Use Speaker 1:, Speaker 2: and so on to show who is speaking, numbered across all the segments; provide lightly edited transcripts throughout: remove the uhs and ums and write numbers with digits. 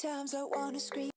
Speaker 1: Sometimes I wanna scream.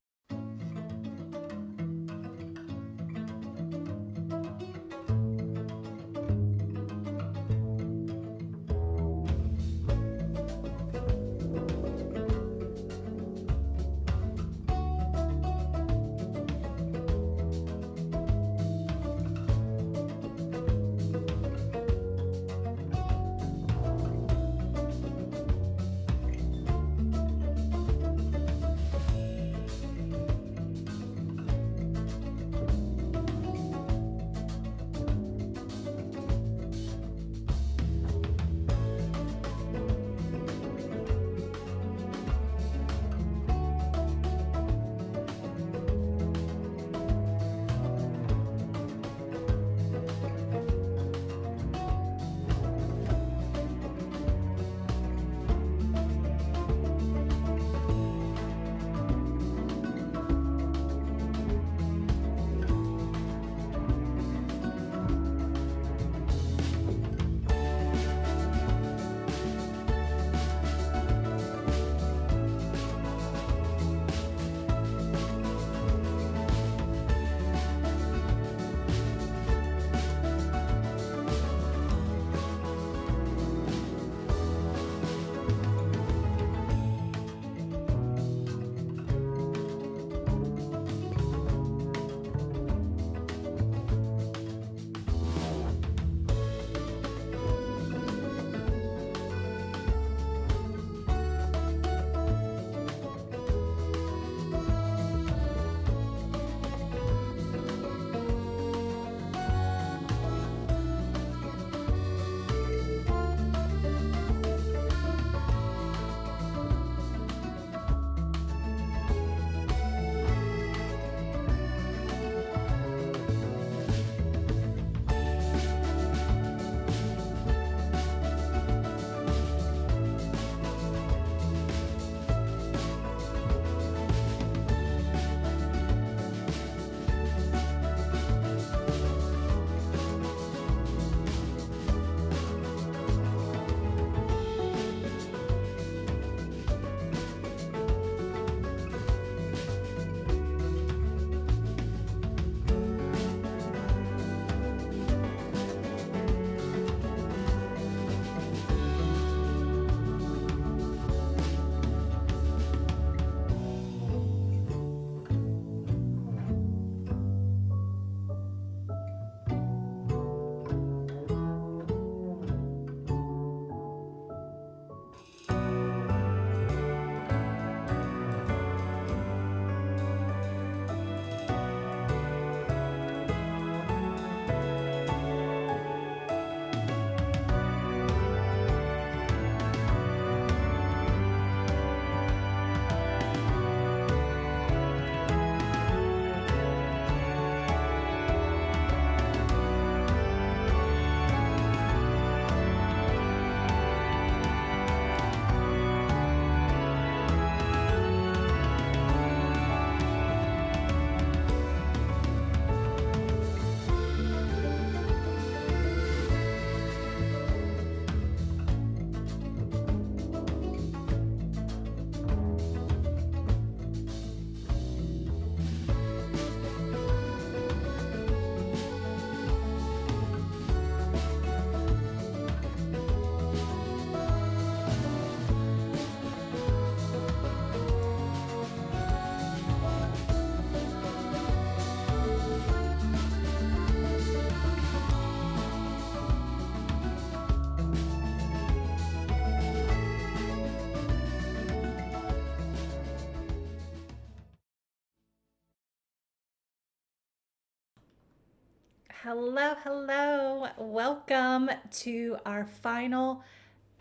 Speaker 2: Hello. Welcome to our final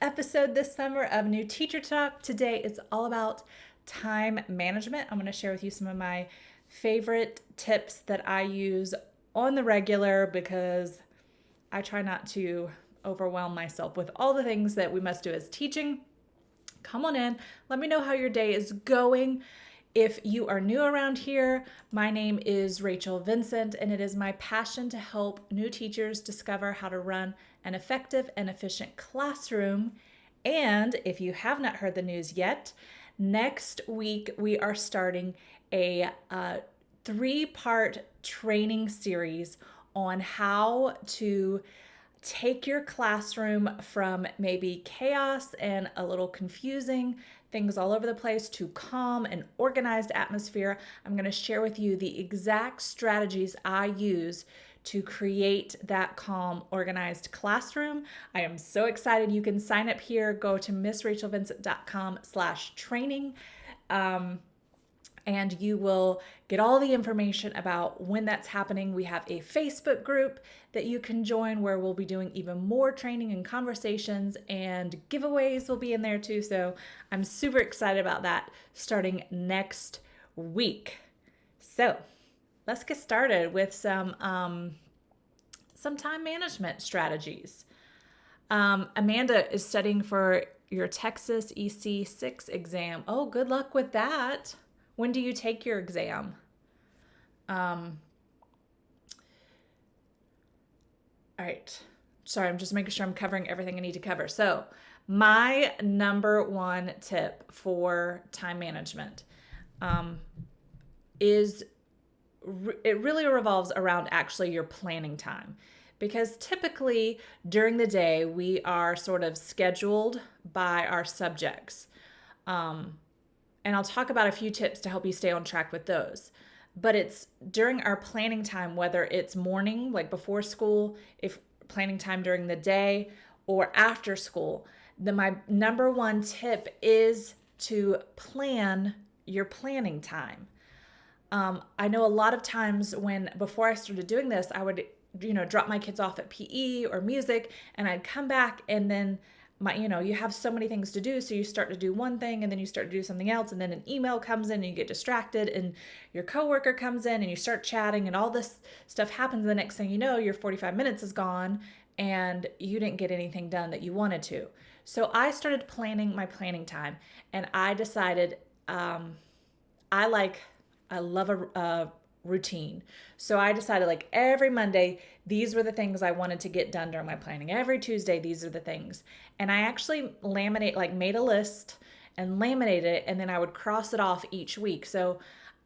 Speaker 2: episode this summer of New Teacher Talk. Today it's all about time management. I'm going to share with you some of my favorite tips that I use on the regular because I try not to overwhelm myself with all the things that we must do as teaching. Come on in. Let me know how your day is going. If you are new around here, my name is Rachel Vincent, and it is my passion to help new teachers discover how to run an effective and efficient classroom. And if you have not heard the news yet, Next week, we are starting a 3-part training series on how to take your classroom from maybe chaos and a little confusing, things all over the place, to calm and organized atmosphere. I'm going to share with you the exact strategies I use to create that calm, organized classroom. I am so excited. You can sign up here. Go to missrachelvincent.com/training. And you will get all the information about when that's happening. We have a Facebook group that you can join where we'll be doing even more training and conversations, and giveaways will be in there too. So I'm super excited about that starting next week. So let's get started with some time management strategies. Amanda is studying for your Texas EC6 exam. Oh, good luck with that. When do you take your exam? All right. Sorry, I'm just making sure I'm covering everything I need to cover. So, my number one tip for time management is it really revolves around actually your planning time. Because typically during the day, we are sort of scheduled by our subjects. And I'll talk about a few tips to help you stay on track with those. But it's during our planning time, whether it's morning, like before school, if planning time during the day, or after school, then my number one tip is to plan your planning time. I know a lot of times before I started doing this, I would, drop my kids off at PE or music, and I'd come back, and then you have so many things to do. So you start to do one thing, and then you start to do something else, and then an email comes in and you get distracted, and your coworker comes in and you start chatting, and all this stuff happens. The next thing you know, your 45 minutes is gone and you didn't get anything done that you wanted to. So I started planning my planning time, and I decided, I love a routine. So I decided, like, every Monday, these were the things I wanted to get done during my planning. Every Tuesday, these are the things. And I actually made a list and laminated it, and then I would cross it off each week.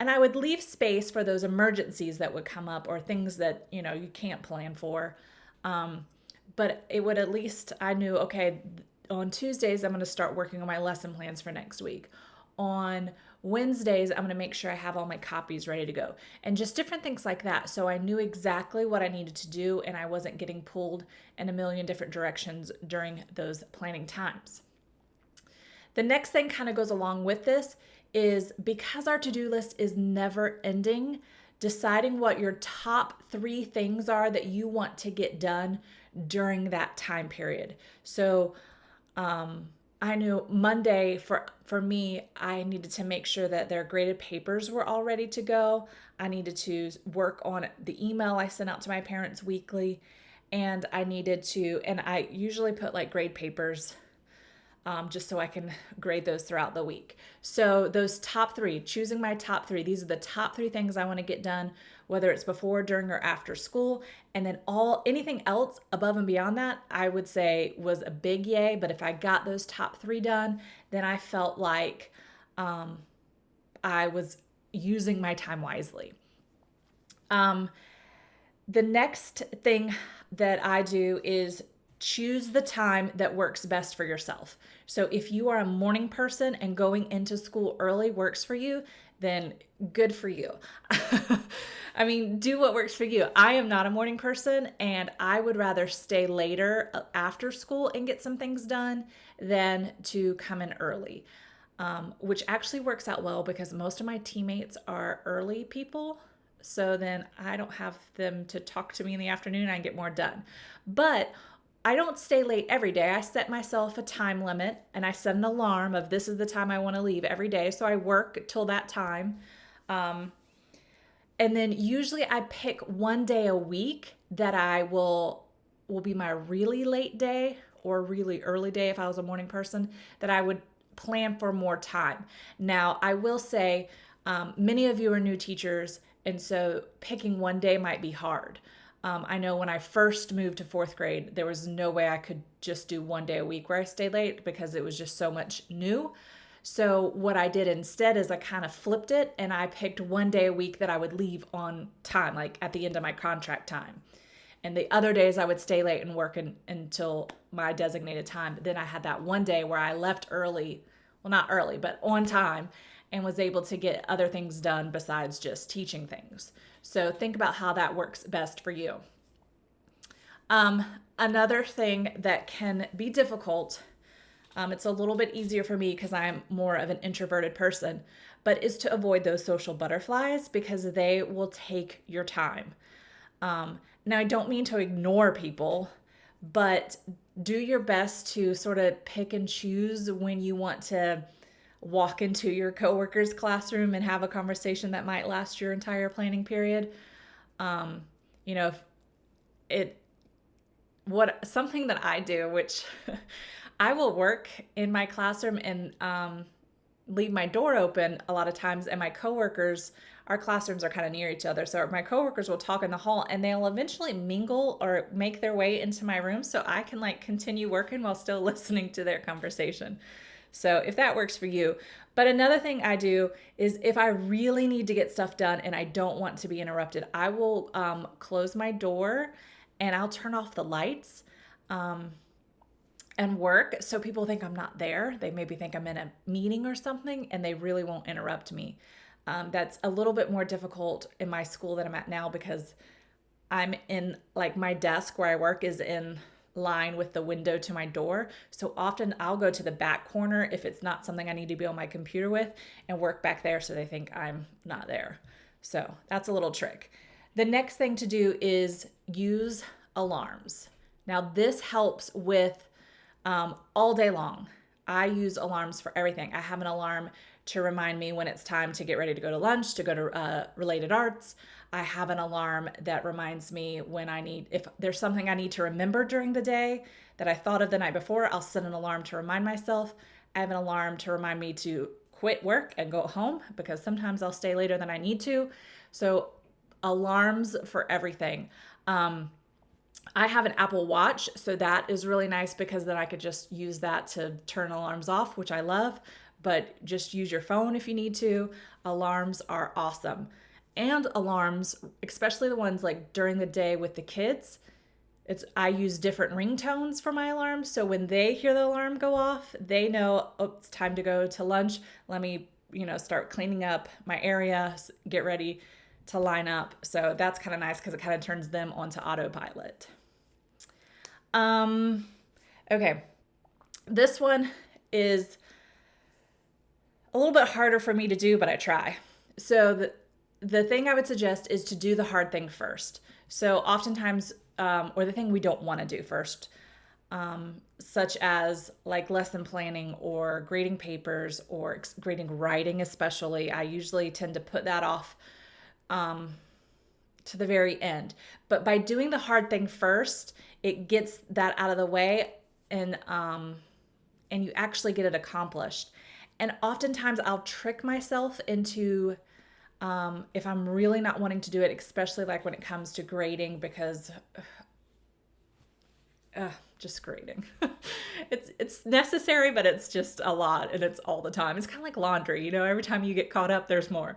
Speaker 2: And I would leave space for those emergencies that would come up, or things that, you can't plan for. But it would, at least I knew, okay, on Tuesdays, I'm going to start working on my lesson plans for next week. On Wednesdays, I'm going to make sure I have all my copies ready to go, and just different things like that. So I knew exactly what I needed to do, and I wasn't getting pulled in a million different directions during those planning times. The next thing kind of goes along with this is, because our to-do list is never ending, deciding what your top 3 things are that you want to get done during that time period. So, I knew Monday for me, I needed to make sure that their graded papers were all ready to go. I needed to work on the email I sent out to my parents weekly, and I usually put like grade papers just so I can grade those throughout the week. So those top 3, choosing my top 3, these are the top 3 things I want to get done, whether it's before, during, or after school. And then anything else above and beyond that, I would say was a big yay. But if I got those top 3 done, then I felt like I was using my time wisely. The next thing that I do is choose the time that works best for yourself. So if you are a morning person and going into school early works for you, then good for you. I mean, do what works for you. I am not a morning person, and I would rather stay later after school and get some things done than to come in early, which actually works out well because most of my teammates are early people. So then I don't have them to talk to me in the afternoon, and I get more done. But I don't stay late every day. I set myself a time limit, and I set an alarm of this is the time I want to leave every day. So I work till that time. And then usually I pick one day a week that I will be my really late day or really early day if I was a morning person, that I would plan for more time. Now, I will say many of you are new teachers, and so picking one day might be hard. I know when I first moved to 4th grade, there was no way I could just do one day a week where I stayed late because it was just so much new. So what I did instead is I kind of flipped it, and I picked one day a week that I would leave on time, like at the end of my contract time. And the other days I would stay late and work until my designated time. But then I had that one day where I left early, well, not early, but on time, and was able to get other things done besides just teaching things. So think about how that works best for you. Another thing that can be difficult, it's a little bit easier for me because I'm more of an introverted person, but is to avoid those social butterflies because they will take your time. Now, I don't mean to ignore people, but do your best to sort of pick and choose when you want to walk into your coworker's classroom and have a conversation that might last your entire planning period. You know, if it something that I do, which I will work in my classroom and leave my door open a lot of times, and my coworkers, our classrooms are kind of near each other, so my coworkers will talk in the hall and they'll eventually mingle or make their way into my room so I can like continue working while still listening to their conversation. So if that works for you. But another thing I do is if I really need to get stuff done and I don't want to be interrupted, I will close my door and I'll turn off the lights and work so people think I'm not there. They maybe think I'm in a meeting or something and they really won't interrupt me. That's a little bit more difficult in my school that I'm at now because I'm in, like, my desk where I work is in line with the window to my door. So often I'll go to the back corner if it's not something I need to be on my computer with and work back there so they think I'm not there. So that's a little trick. The next thing to do is use alarms. Now this helps with all day long. I use alarms for everything. I have an alarm to remind me when it's time to get ready to go to lunch, to go to related arts. I have an alarm that reminds me when if there's something I need to remember during the day that I thought of the night before, I'll set an alarm to remind myself. I have an alarm to remind me to quit work and go home because sometimes I'll stay later than I need to. So alarms for everything. I have an Apple Watch, so that is really nice because then I could just use that to turn alarms off, which I love, but just use your phone if you need to. Alarms are awesome. And alarms, especially the ones like during the day with the kids, I use different ringtones for my alarms. So when they hear the alarm go off, they know, oh, it's time to go to lunch. Let me, start cleaning up my area, get ready to line up. So that's kind of nice because it kind of turns them onto autopilot. Okay. This one is a little bit harder for me to do, but I try. So the thing I would suggest is to do the hard thing first. So oftentimes, or the thing we don't want to do first, such as like lesson planning or grading papers or grading writing especially. I usually tend to put that off to the very end. But by doing the hard thing first, it gets that out of the way and you actually get it accomplished. And oftentimes I'll trick myself into if I'm really not wanting to do it, especially like when it comes to grading, because just grading. It's necessary, but it's just a lot and it's all the time. It's kind of like laundry, every time you get caught up, there's more.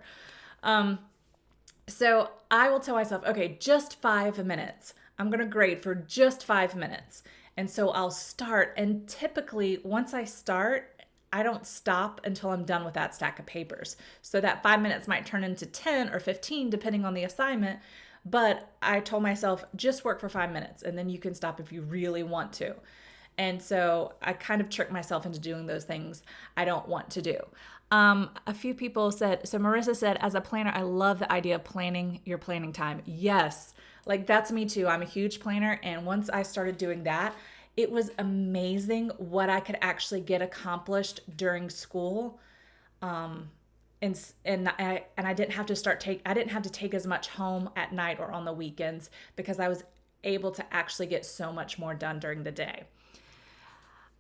Speaker 2: So I will tell myself, okay, just 5 minutes. I'm going to grade for just 5 minutes. And so I'll start. And typically once I start, I don't stop until I'm done with that stack of papers. So that 5 minutes might turn into 10 or 15, depending on the assignment. But I told myself, just work for 5 minutes and then you can stop if you really want to. And so I kind of tricked myself into doing those things I don't want to do. A few people said, so Marissa said, as a planner, I love the idea of planning your planning time. Yes, like that's me too. I'm a huge planner. And once I started doing that, it was amazing what I could actually get accomplished during school. And I didn't have to take as much home at night or on the weekends because I was able to actually get so much more done during the day.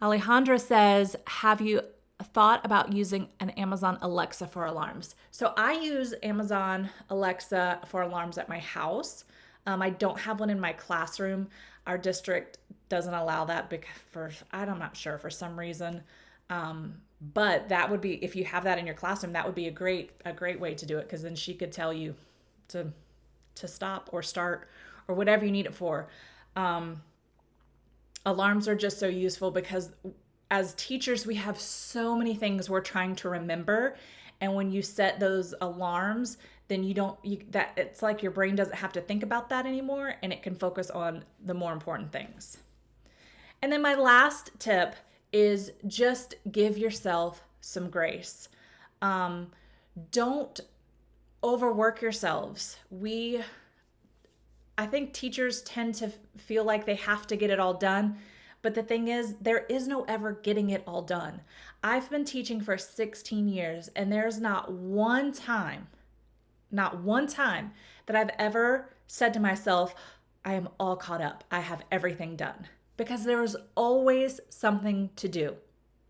Speaker 2: Alejandra says, have you thought about using an Amazon Alexa for alarms? So I use Amazon Alexa for alarms at my house. I don't have one in my classroom. Our district doesn't allow that I'm not sure, for some reason. But that would be, if you have that in your classroom, that would be a great way to do it, because then she could tell you to stop or start or whatever you need it for. Alarms are just so useful because as teachers, we have so many things we're trying to remember. And when you set those alarms, then that it's like your brain doesn't have to think about that anymore, and it can focus on the more important things. And then my last tip is just give yourself some grace. Don't overwork yourselves. I think teachers tend to feel like they have to get it all done. But the thing is, there is no ever getting it all done. I've been teaching for 16 years, and there's not one time that I've ever said to myself, I am all caught up. I have everything done. Because there's always something to do.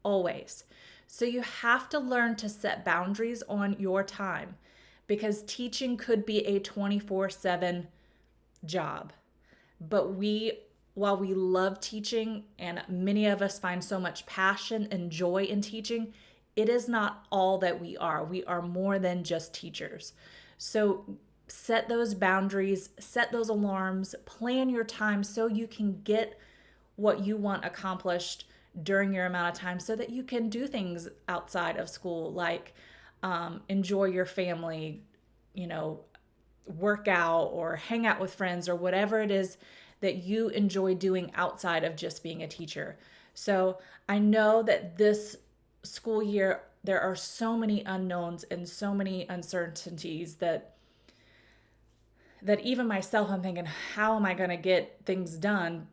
Speaker 2: Always. So you have to learn to set boundaries on your time, because teaching could be a 24/7 job. But while we love teaching, and many of us find so much passion and joy in teaching, it is not all that we are. We are more than just teachers. So set those boundaries, set those alarms, plan your time so you can get what you want accomplished during your amount of time, so that you can do things outside of school, like enjoy your family, work out or hang out with friends or whatever it is that you enjoy doing outside of just being a teacher. So I know that this school year, there are so many unknowns and so many uncertainties that even myself, I'm thinking, how am I going to get things done?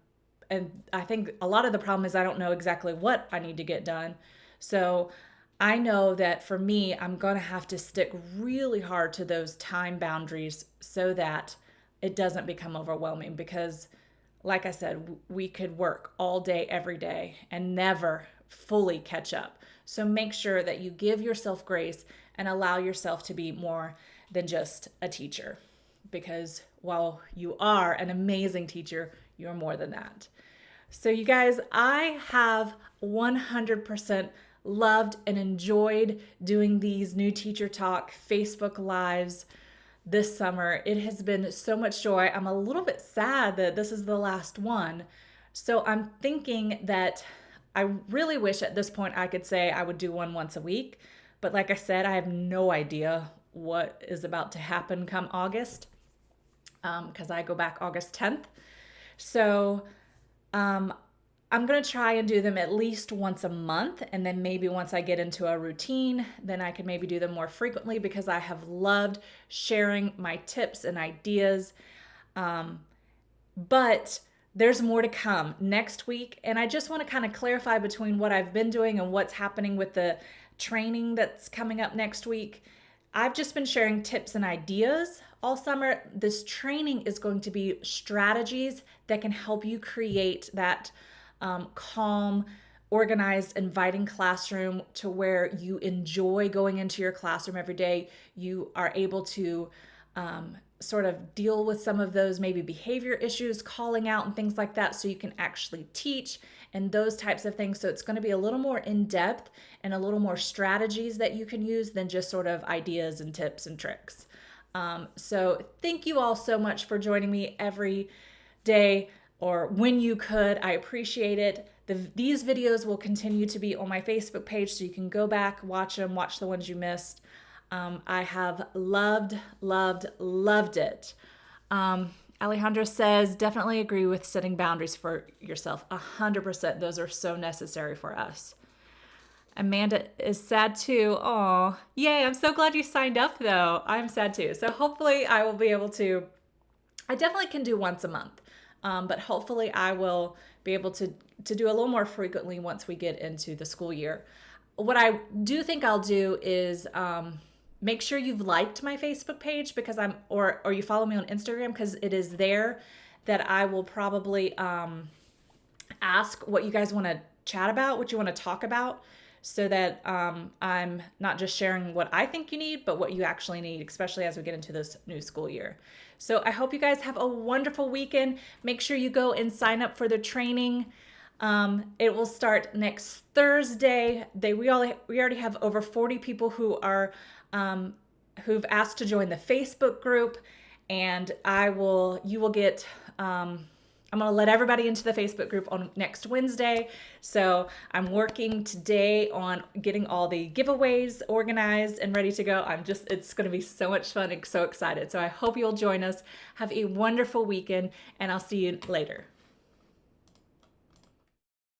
Speaker 2: And I think a lot of the problem is I don't know exactly what I need to get done. So I know that for me, I'm going to have to stick really hard to those time boundaries so that it doesn't become overwhelming, because like I said, we could work all day, every day, and never fully catch up. So make sure that you give yourself grace and allow yourself to be more than just a teacher, because while you are an amazing teacher, you're more than that. So you guys, I have 100% loved and enjoyed doing these New Teacher Talk Facebook Lives this summer. It has been so much joy. I'm a little bit sad that this is the last one. So I'm thinking that I really wish at this point I could say I would do one once a week. But like I said, I have no idea what is about to happen come August, because I go back August 10th. So I'm going to try and do them at least once a month. And then maybe once I get into a routine, then I can maybe do them more frequently, because I have loved sharing my tips and ideas. But there's more to come next week. And I just want to kind of clarify between what I've been doing and what's happening with the training that's coming up next week. I've just been sharing tips and ideas all summer. This training is going to be strategies that can help you create that calm, organized, inviting classroom to where you enjoy going into your classroom every day. You are able to sort of deal with some of those maybe behavior issues, calling out and things like that, so you can actually teach and those types of things. So it's going to be a little more in-depth and a little more strategies that you can use than just sort of ideas and tips and tricks. So thank you all so much for joining me every day, or when you could. I appreciate it. These videos will continue to be on my Facebook page, so you can go back, watch them, watch the ones you missed. I have loved it. Alejandra says, definitely agree with setting boundaries for yourself. 100%. Those are so necessary for us. Amanda is sad too. Aw, yay. I'm so glad you signed up though. I'm sad too. So hopefully I will be able to, I definitely can do once a month. But hopefully I will be able to do a little more frequently once we get into the school year. What I do think I'll do is make sure you've liked my Facebook page, because or you follow me on Instagram, because it is there that I will probably ask what you guys want to chat about, what you want to talk about, so that I'm not just sharing what I think you need, but what you actually need, especially as we get into this new school year. So I hope you guys have a wonderful weekend. Make sure you go and sign up for the training. It will start next Thursday. We already have over 40 people who are who've asked to join the Facebook group, and you will get. I'm going to let everybody into the Facebook group on next Wednesday. So I'm working today on getting all the giveaways organized and ready to go. It's going to be so much fun and so excited. So I hope you'll join us. Have a wonderful weekend, and I'll see you later.